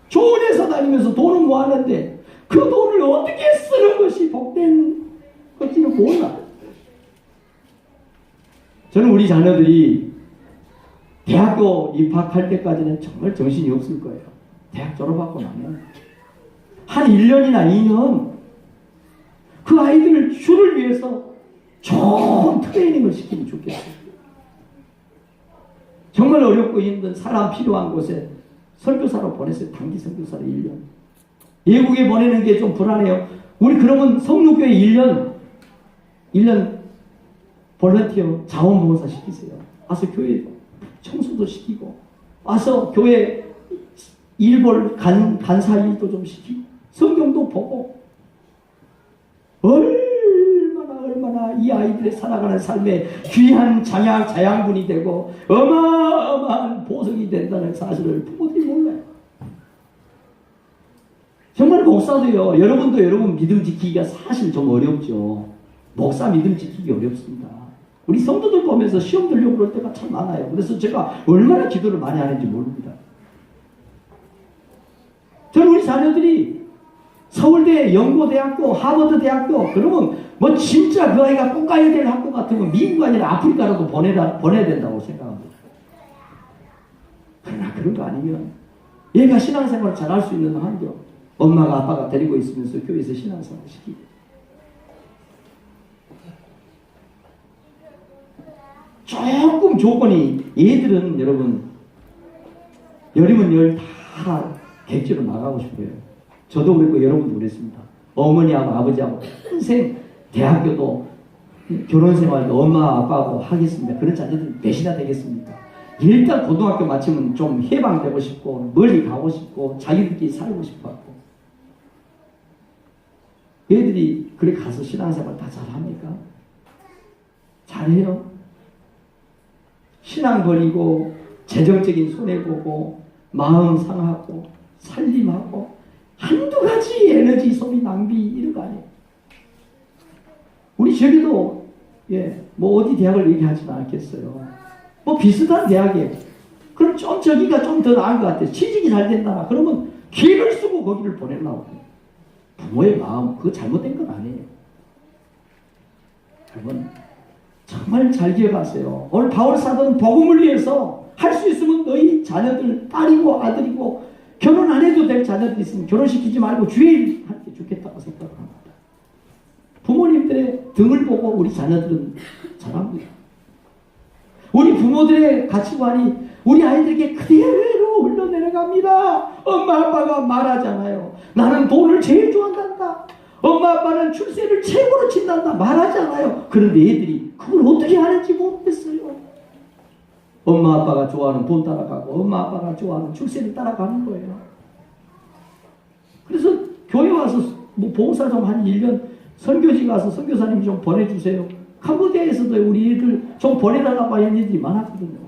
좋은 회사 다니면서 돈은 모았는데 그 돈을 어떻게 쓰는 것이 복된 것인지는 몰라. 저는 우리 자녀들이 대학교 입학할 때까지는 정말 정신이 없을 거예요. 대학 졸업하고 나면 한 1년이나 2년 그 아이들 주를 위해서 좋은 트레이닝을 시키면 좋겠어요. 정말 어렵고 힘든 사람 필요한 곳에 선교사로 보냈어요. 단기 선교사로 1년. 외국에 보내는 게 좀 불안해요. 우리 그러면 성육교회 1년 볼런티어 자원봉사 시키세요. 와서 교회 청소도 시키고 와서 교회 일볼 간사 일도 좀 시키고 성경도 보고 얼마나 이 아이들의 살아가는 삶에 귀한 자양분이 되고 어마어마한 보석이 된다는 사실을 부모들이 몰라요. 정말 목사도요. 여러분도 여러분 믿음 지키기가 사실 좀 어렵죠. 목사 믿음 지키기 어렵습니다. 우리 성도들 보면서 시험 들려고 그럴 때가 참 많아요. 그래서 제가 얼마나 기도를 많이 하는지 모릅니다. 저는 우리 자녀들이 서울대, 연고대학교, 하버드대학교 그러면 뭐 진짜 그 아이가 꼭 가야 될 학교 같으면 미국 아니라 아프리카라도 보내야 된다고 생각합니다. 그러나 그런 거 아니면 얘가 신앙생활을 잘할 수 있는 환경, 엄마가 아빠가 데리고 있으면서 교회에서 신앙생활을 시키고 조금 조건이 얘들은 여러분 열이면 열 다 객지로 나가고 싶어요. 저도 그랬고 여러분도 그랬습니다. 어머니하고 아버지하고 평생 대학교도 결혼생활도 엄마 아빠하고 하겠습니다. 그런 자녀들이 몇이나 되겠습니까? 일단 고등학교 마치면 좀 해방되고 싶고 멀리 가고 싶고 자기들끼리 살고 싶었고 얘들이 그래 가서 신앙생활 다 잘합니까? 잘해요? 신앙 버리고 재정적인 손해보고 마음 상하고 살림하고 한두 가지 에너지 소비 낭비 이런 거 아니에요. 우리 저기도 뭐 어디 대학을 얘기하지는 않겠어요. 뭐 비슷한 대학에 그럼 좀 저기가 좀 더 나은 것 같아요. 취직이 잘 된다. 그러면 기를 쓰고 거기를 보내려고 해요. 부모의 마음 그거 잘못된 건 아니에요. 여러분 정말 잘 기억하세요. 오늘 바울 사도는 복음을 위해서 할 수 있으면 너희 자녀들 딸이고 아들이고 결혼 안 해도 될 자녀들이 있으면 결혼시키지 말고 주의 일 할 게 좋겠다고 생각합니다. 부모님들의 등을 보고 우리 자녀들은 잘합니다. 우리 부모들의 가치관이 우리 아이들에게 그대로 흘러내려갑니다. 엄마 아빠가 말하잖아요. 나는 돈을 제일 좋아한단다. 엄마 아빠는 출세를 최고로 친단다. 말하잖아요. 그런데 애들이 그걸 어떻게 하는지 모르겠어요. 엄마 아빠가 좋아하는 돈 따라가고 엄마 아빠가 좋아하는 출세를 따라가는 거예요. 그래서 교회 와서 뭐 봉사 좀 한 1년 선교지 가서 선교사님 좀 보내주세요. 캄보디아에서도 우리 애들 좀 보내달라고 하는 애들이 많았거든요.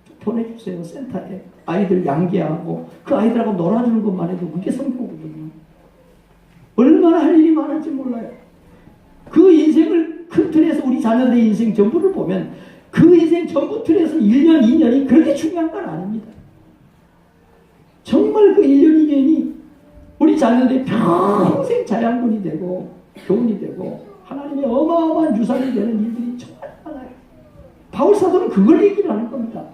좀 보내주세요. 센터에 아이들 양계하고 그 아이들하고 놀아주는 것만 해도 그게 선교거든요. 얼마나 할 일이 많은지 몰라요. 그 인생을 큰 틀에서 우리 자녀들의 인생 전부를 보면 그 인생 전부 틀에서 1년, 2년이 그렇게 중요한 건 아닙니다. 정말 그 1년, 2년이 우리 자녀들이 평생 자양분이 되고 교훈이 되고 하나님의 어마어마한 유산이 되는 일들이 정말 많아요. 바울 사도는 그걸 얘기를 하는 겁니다.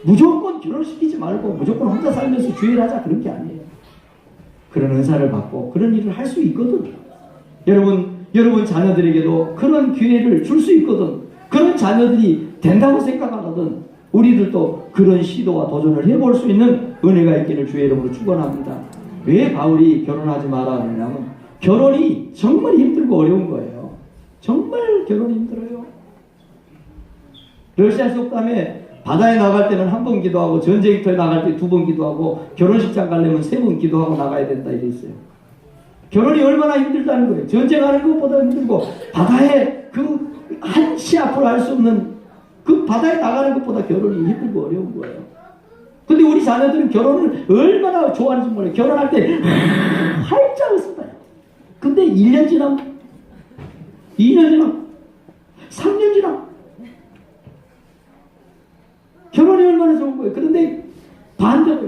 무조건 결혼시키지 말고 무조건 혼자 살면서 주의를 하자 그런 게 아니에요. 그런 은사를 받고 그런 일을 할 수 있거든. 여러분 자녀들에게도 그런 기회를 줄 수 있거든. 그런 자녀들이 된다고 생각하거든. 우리들도 그런 시도와 도전을 해볼 수 있는 은혜가 있기를 주의 이름으로 축원합니다. 왜 바울이 결혼하지 마라 그러냐면 결혼이 정말 힘들고 어려운 거예요. 정말 결혼이 힘들어요. 러시아 속담에 바다에 나갈 때는 한 번 기도하고 전쟁터에 나갈 때 2번 기도하고 결혼식장 가려면 3번 기도하고 나가야 된다 이래 있어요. 결혼이 얼마나 힘들다는 거예요. 전쟁하는 것보다 힘들고 바다에 그 한치 앞으로 할 수 없는 그 바다에 나가는 것보다 결혼이 힘들고 어려운 거예요. 근데 우리 자녀들은 결혼을 얼마나 좋아하는지 몰라요. 결혼할 때 활짝 웃어요. 근데 1년 지나면 2년 지나면 3년 지나면 결혼이 얼마나 좋은 거예요. 그런데 반대로.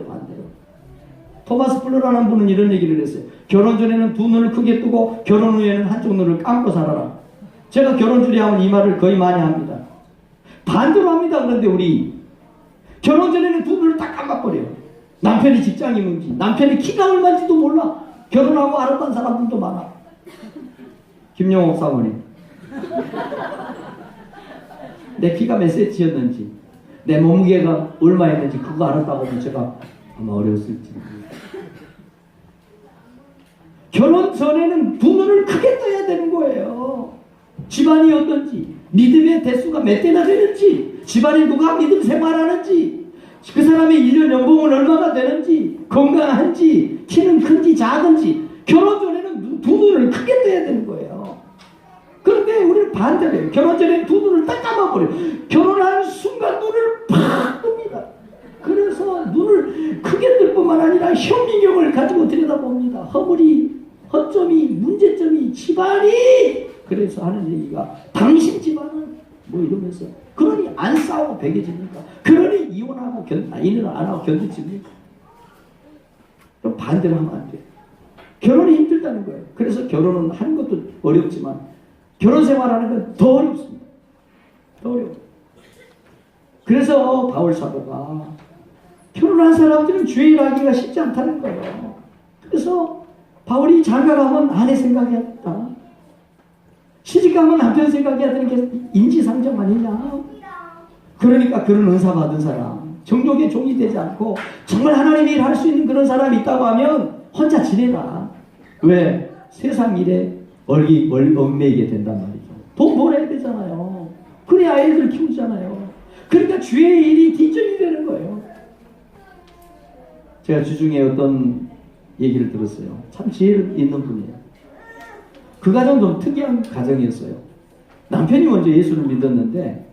토마스 플러라는 분은 이런 얘기를 했어요. 결혼 전에는 두 눈을 크게 뜨고 결혼 후에는 한쪽 눈을 감고 살아라. 제가 결혼 주례하면 이 말을 거의 많이 합니다. 반대로 합니다. 그런데 우리 결혼 전에는 두 눈을 딱 감아버려요. 남편이 직장이 뭔지, 남편이 키가 얼마인지도 몰라. 결혼하고 알았던 사람들도 많아. 김용옥 사모님, 내 키가 몇 cm였는지, 내 몸무게가 얼마였는지 그거 알았다고 하면 제가 아마 어려웠을지. 결혼 전에는 두 눈을 크게 떠야 되는 거예요. 집안이 어떤지, 믿음의 대수가 몇 대나 되는지, 집안에 누가 믿음 생활하는지, 그 사람의 1년 연봉은 얼마나 되는지, 건강한지, 키는 큰지 작은지, 결혼 전에는 두 눈을 크게 떠야 되는 거예요. 그런데 우리는 반대로 해요. 결혼 전에 두 눈을 딱 감아버려요. 결혼하는 순간 눈을 팍 뜹니다. 그래서 눈을 크게 뜰 뿐만 아니라 현미경을 가지고 들여다봅니다. 허물이, 허점이, 문제점이, 집안이. 그래서 하는 얘기가 당신 집안은 뭐 이러면서, 그러니 안 싸우고 배겨집니까? 그러니 이혼하고 이혼을 안 하고 견디집니까? 그럼 반대로 하면 안 돼요. 결혼이 힘들다는 거예요. 그래서 결혼은 하는 것도 어렵지만 결혼 생활하는 건 더 어렵습니다. 더 어려워요. 그래서 바울 사도가 결혼한 사람들은 주의 일하기가 쉽지 않다는 거예요. 그래서 바울이 장가가면 아내 생각이 없다. 시집가면 남편 생각이 하는 게 인지상정 아니냐. 그러니까 그런 은사 받은 사람, 정욕의 종이 되지 않고 정말 하나님의 일을 할 수 있는 그런 사람이 있다고 하면 혼자 지내라. 왜? 세상 일에 얽매이게 된단 말이죠. 돈 벌어야 되잖아요. 그래야 아이들 키우잖아요. 그러니까 주의 일이 뒷전이 되는 거예요. 제가 주중에 어떤 얘기를 들었어요. 참 지혜 있는 분이에요. 그 가정 좀 특이한 가정이었어요. 남편이 먼저 예수를 믿었는데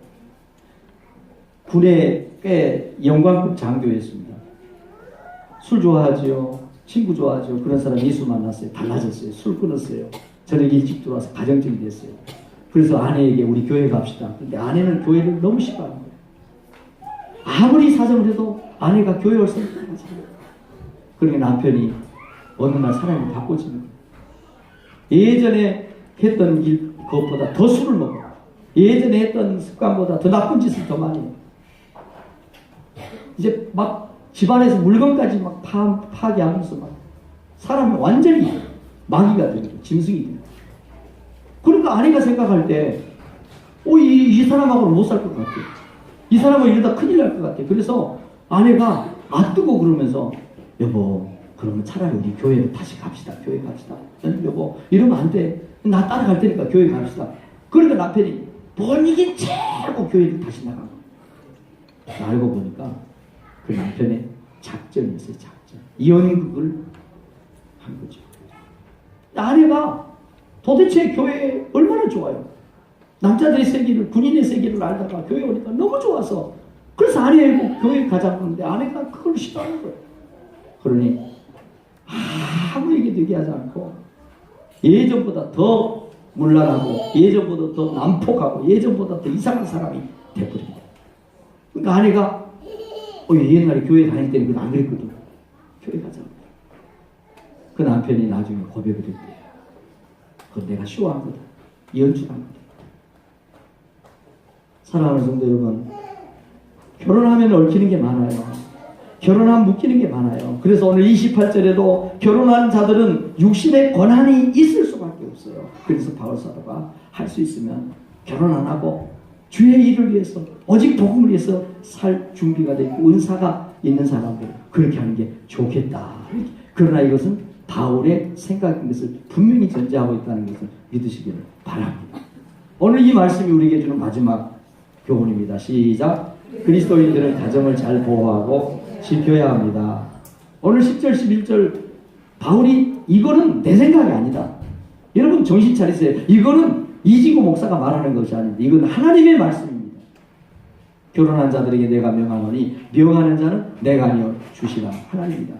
군에 꽤 영광급 장교였습니다. 술 좋아하죠. 친구 좋아하죠. 그런 사람 예수 만났어요. 달라졌어요. 술 끊었어요. 저녁에 일찍 들어와서 가정적이 됐어요. 그래서 아내에게 우리 교회 갑시다. 근데 아내는 교회를 너무 싫어하는 거예요. 아무리 사정을 해도 아내가 교회 올 생각을 하지 않아요. 그러니까 남편이 어느 날 사람이 바꿔지는 거예요. 예전에 했던 것보다 더 술을 먹어. 예전에 했던 습관보다 더 나쁜 짓을 더 많이 해요. 이제 막 집안에서 물건까지 막 파괴하면서 막 사람이 완전히 마귀가 되는 거예요. 짐승이 되는 거예요. 그러니까 아내가 생각할 때 이 사람하고는 못 살 것 같아. 이 사람은 이러다 큰일 날 것 같아. 그래서 아내가 뜨고 그러면서 여보 그러면 차라리 우리 교회로 다시 갑시다. 교회 갑시다. 여보 이러면 안 돼. 나 따라갈 테니까 교회 갑시다. 그러니까 남편이 뭘 이긴 최고 교회를 다시 나가고. 알고 보니까 그 남편의 작전이었어요. 작전. 연극을 한 거죠. 아내가 도대체 교회 얼마나 좋아요. 남자들의 세계를, 군인의 세계를 알다가 교회 오니까 너무 좋아서 그래서 아내하고 교회 가자고 하는데 아내가 그걸 싫어하는 거예요. 그러니 아무 얘기도 얘기하지 않고 예전보다 더 문란하고 예전보다 더 난폭하고 예전보다 더 이상한 사람이 돼버립니다. 그러니까 아내가 옛날에 교회 다닐 때는 그건 안 그랬거든. 교회 가자고. 그 남편이 나중에 고백을 했대요. 그건 내가 쇼한 거다. 연출한 거다. 사랑하는 성도 여러분, 결혼하면 얽히는 게 많아요. 결혼하면 묶이는 게 많아요. 그래서 오늘 28절에도 결혼한 자들은 육신의 권한이 있을 수밖에 없어요. 그래서 바울 사도가 할 수 있으면 결혼 안 하고 주의 일을 위해서 오직 복음을 위해서 살 준비가 되고 은사가 있는 사람들 그렇게 하는 게 좋겠다. 그러나 이것은 바울의 생각인 것을 분명히 전제하고 있다는 것을 믿으시기를 바랍니다. 오늘 이 말씀이 우리에게 주는 마지막 교훈입니다. 시작. 그리스도인들은 가정을 잘 보호하고 지켜야 합니다. 오늘 10절 11절 바울이 이거는 내 생각이 아니다. 여러분 정신 차리세요. 이거는 이진구 목사가 말하는 것이 아닙니다. 이건 하나님의 말씀입니다. 결혼한 자들에게 내가 명하노니 명하는 자는 내가 아니요 주시라. 하나님이다.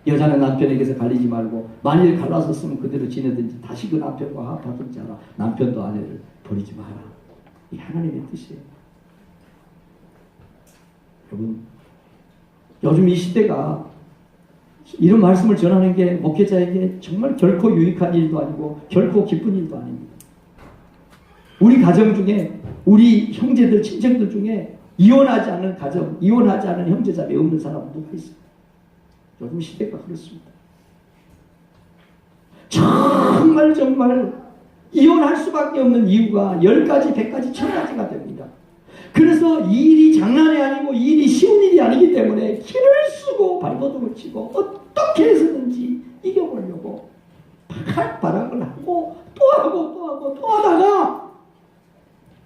여자는 남편에게서 갈리지 말고 만일 갈라섰으면 그대로 지내든지 다시 그 남편과 합하든지 하라. 남편도 아내를 버리지 마라. 이 하나님의 뜻이에요. 여러분, 요즘 이 시대가 이런 말씀을 전하는 게 목회자에게 정말 결코 유익한 일도 아니고 결코 기쁜 일도 아닙니다. 우리 가정 중에 우리 형제들, 친척들 중에 이혼하지 않은 가정, 이혼하지 않은 형제자매 없는 사람 누가 있어요? 요즘 시대가 그렇습니다. 정말 이혼할 수밖에 없는 이유가 10가지, 100가지, 1000가지가 됩니다. 그래서 이 일이 장난이 아니고 이 일이 쉬운 일이 아니기 때문에 길을 쓰고 발버둥을 치고 어떻게 해서든지 이겨보려고 발악을 하고 또 하다가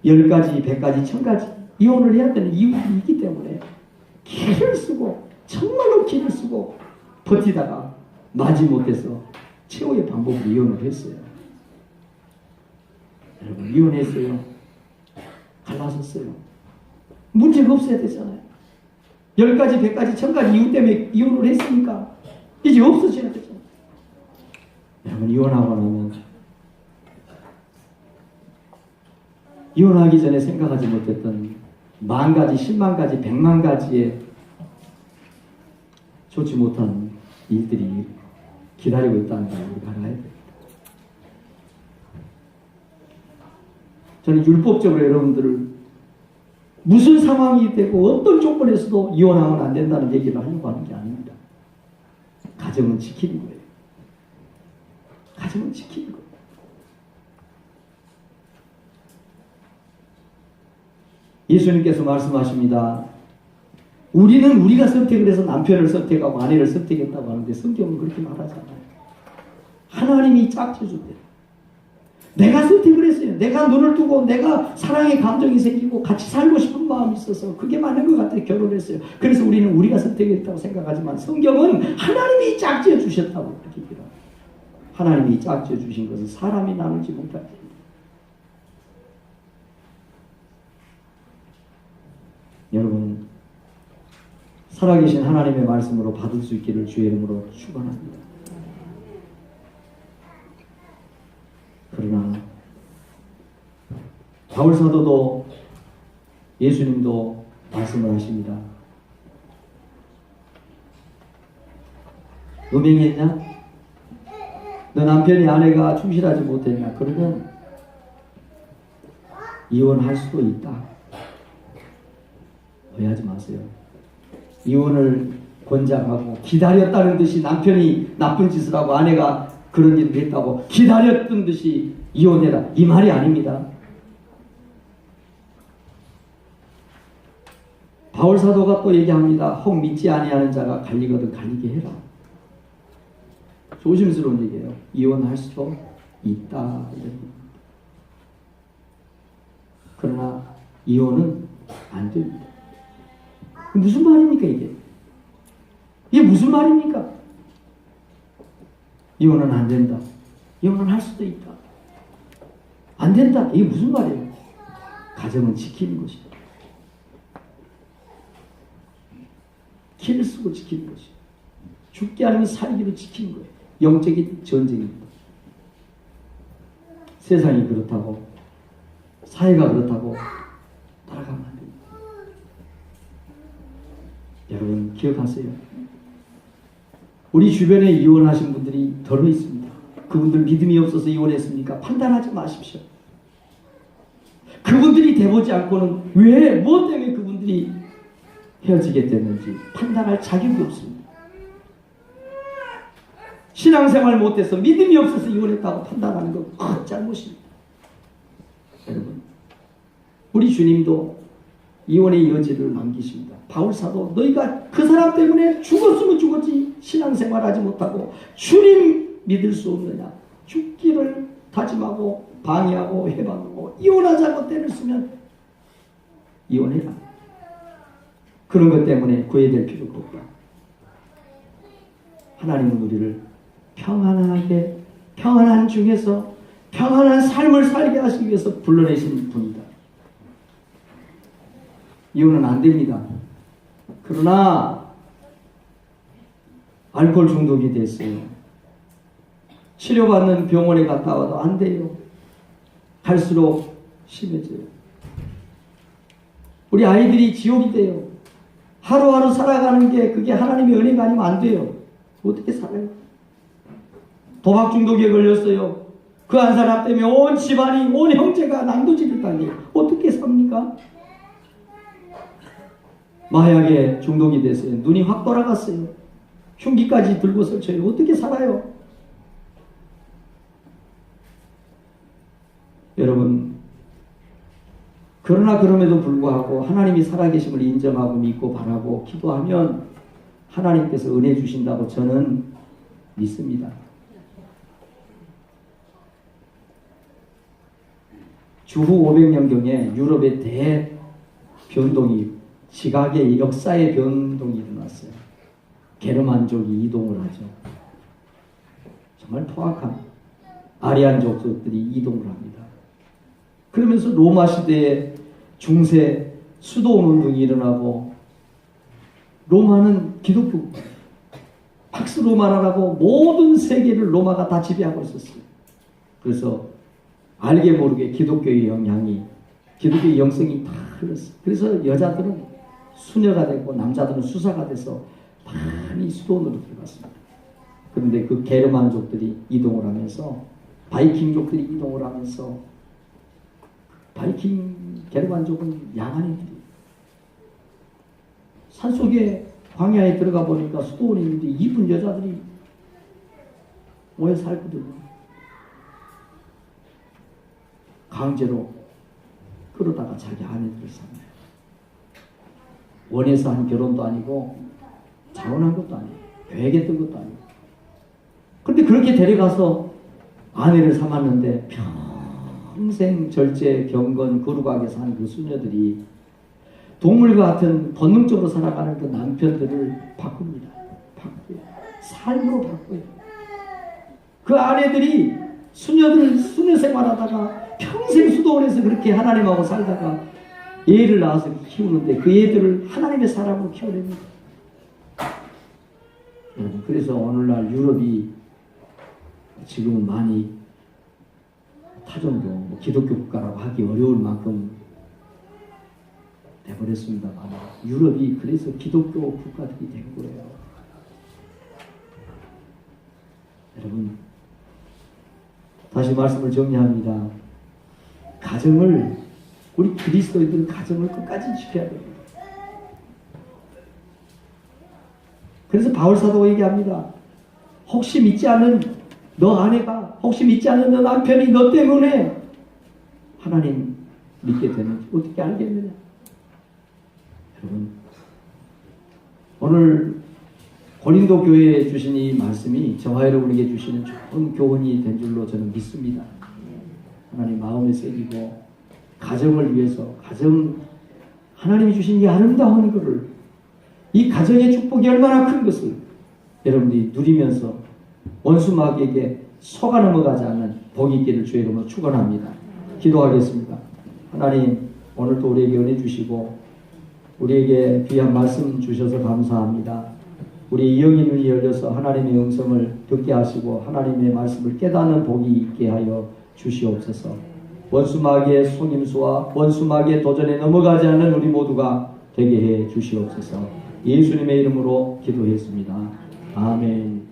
10가지, 100가지, 1000가지 이혼을 해야 되는 이유가 있기 때문에 길을 쓰고 정말로 길을 쓰고 버티다가 마지못해서 최후의 방법으로 이혼을 했어요. 여러분, 이혼했어요. 갈라섰어요. 문제가 없어야 되잖아요. 10가지, 100가지, 1000가지 이유 때문에 이혼을 했으니까 이제 없어져야 되잖아요. 여러분, 이혼하고 나면 이혼하기 전에 생각하지 못했던 10,000가지, 100,000가지, 100,000가지의 좋지 못한 일들이 기다리고 있다는 걸 우리가 알아야 됩니다. 저는 율법적으로 여러분들을 무슨 상황이 되고 어떤 조건에서도 이혼하면 안 된다는 얘기를 하려고 하는 게 아닙니다. 가정은 지키는 거예요. 가정은 지키는 거예요. 예수님께서 말씀하십니다. 우리는 우리가 선택을 해서 남편을 선택하고 아내를 선택했다고 하는데 성경은 그렇게 말하잖아요. 하나님이 짝지어준대요. 내가 선택을 했어요. 내가 눈을 뜨고 내가 사랑의 감정이 생기고 같이 살고 싶은 마음이 있어서 그게 맞는 것 같아요. 결혼했어요. 그래서 우리는 우리가 선택했다고 생각하지만 성경은 하나님이 짝지어 주셨다고 그렇게 얘기합니다. 하나님이 짝지어 주신 것은 사람이 나누지 못할 때입니다. 여러분, 살아계신 하나님의 말씀으로 받을 수 있기를 주의 이름으로 축원합니다. 그러나 바울 사도도 예수님도 말씀을 하십니다. 음행했냐? 너 남편이 아내가 충실하지 못했냐? 그러면 이혼할 수도 있다. 오해하지 마세요. 이혼을 권장하고 기다렸다는 듯이 남편이 나쁜 짓을 하고 아내가 그런 일을 했다고 기다렸던 듯이 이혼해라, 이 말이 아닙니다. 바울 사도가 또 얘기합니다. 혹 믿지 아니하는 자가 갈리거든 갈리게 해라. 조심스러운 얘기예요. 이혼할 수도 있다. 그러나 이혼은 안 됩니다. 무슨 말입니까 이게? 이게 무슨 말입니까? 이혼은 안 된다. 이혼은 할 수도 있다. 안 된다. 이게 무슨 말이에요? 가정은 지키는 것이다. 키를 쓰고 지키는 것이다. 죽게 아니면 살기로 지키는 거예요. 영적인 전쟁입니다. 세상이 그렇다고, 사회가 그렇다고 따라가면 안 됩니다. 여러분 기억하세요. 우리 주변에 이혼하신 분들이 덜어 있습니다. 그분들 믿음이 없어서 이혼했습니까? 판단하지 마십시오. 그분들이 돼보지 않고는 왜, 무엇 때문에 그분들이 헤어지게 됐는지 판단할 자격이 없습니다. 신앙생활 못해서 믿음이 없어서 이혼했다고 판단하는 건 큰 잘못입니다. 여러분, 우리 주님도 이혼의 여지를 남기십니다. 바울 사도 너희가 그 사람 때문에 죽었으면 죽었지 신앙생활하지 못하고 주님 믿을 수 없느냐? 죽기를 다짐하고 방해하고 해방하고 이혼하자고 때를 쓰면 이혼해라. 그런 것 때문에 구애될 필요가 없다. 하나님은 우리를 평안하게, 평안한 중에서 평안한 삶을 살게 하시기 위해서 불러내신 분이다. 이혼은 안 됩니다. 그러나 알코올 중독이 됐어요. 치료받는 병원에 갔다 와도 안 돼요. 갈수록 심해져요. 우리 아이들이 지옥이 돼요. 하루하루 살아가는 게 그게 하나님의 은혜가 아니면 안 돼요. 어떻게 살아요? 도박 중독에 걸렸어요. 그 한 사람 때문에 온 집안이, 온 형제가 난도질을 당해요. 어떻게 삽니까? 마약에 중독이 됐어요. 눈이 확 돌아갔어요. 흉기까지 들고 설쳐요. 어떻게 살아요? 여러분, 그러나 그럼에도 불구하고 하나님이 살아계심을 인정하고 믿고 바라고 기도하면 하나님께서 은혜 주신다고 저는 믿습니다. 주후 500년경에 유럽의 대변동이, 지각의 역사의 변동이 일어났어요. 게르만족이 이동을 하죠. 정말 포악한 아리안족들이 이동을 합니다. 그러면서 로마 시대에 중세 수도원 운동이 일어나고, 로마는 기독교 박스 로마라고 모든 세계를 로마가 다 지배하고 있었어요. 그래서 알게 모르게 기독교의 영향이, 기독교의 영성이 다 흘렀어요. 그래서 여자들은 수녀가 되고 남자들은 수사가 돼서 많이 수도원으로 들어갔습니다. 그런데 그 게르만족들이 이동을 하면서, 바이킹족들이 이동을 하면서, 바이킹 게르만족은 야만인들이 산속에 광야에 들어가 보니까 수도원이 있는데 이쁜 여자들이 모여 살거든요. 강제로 끌어다가 자기 아내들을 삽니다. 원해서 한 결혼도 아니고 자원한 것도 아니고 계획했던 것도 아니고. 그런데 그렇게 데려가서 아내를 삼았는데 평생 절제, 경건, 거룩하게 산 그 수녀들이 동물과 같은 본능적으로 살아가는 그 남편들을 바꿉니다. 바꿔요. 삶으로 바꿔요. 그 아내들이 수녀 생활하다가 평생 수도원에서 그렇게 하나님하고 살다가 애를 낳아서 키우는데 그 애들을 하나님의 사람으로 키워냅니다. 그래서 오늘날 유럽이 지금은 많이 타종교, 기독교 국가라고 하기 어려울 만큼 돼버렸습니다만, 유럽이 그래서 기독교 국가들이 된 거예요. 여러분, 다시 말씀을 정리합니다. 가정을, 우리 그리스도인들은 가정을 끝까지 지켜야 됩니다. 그래서 바울 사도가 얘기합니다. 혹시 믿지 않는 너 아내가, 혹시 믿지 않는 너 남편이 너 때문에 하나님 믿게 되는지 어떻게 알겠느냐? 여러분, 오늘 고린도 교회에 주신 이 말씀이 저와 여러분에게 주시는 좋은 교훈이 된 줄로 저는 믿습니다. 하나님 마음에 새기고 가정을 위해서, 하나님이 주신 이 아름다운 것을, 이 가정의 축복이 얼마나 큰 것을 여러분들이 누리면서 원수 마귀에게 속아 넘어가지 않는 복이 있기를 주의 이름으로 축원합니다. 기도하겠습니다. 하나님, 오늘도 우리에게 은혜 주시고 우리에게 귀한 말씀 주셔서 감사합니다. 우리 영의 눈이 열려서 하나님의 음성을 듣게 하시고 하나님의 말씀을 깨닫는 복이 있게 하여 주시옵소서. 원수 마귀의 속임수와 원수 마귀의 도전에 넘어가지 않는 우리 모두가 되게 해 주시옵소서. 예수님의 이름으로 기도했습니다. 아멘.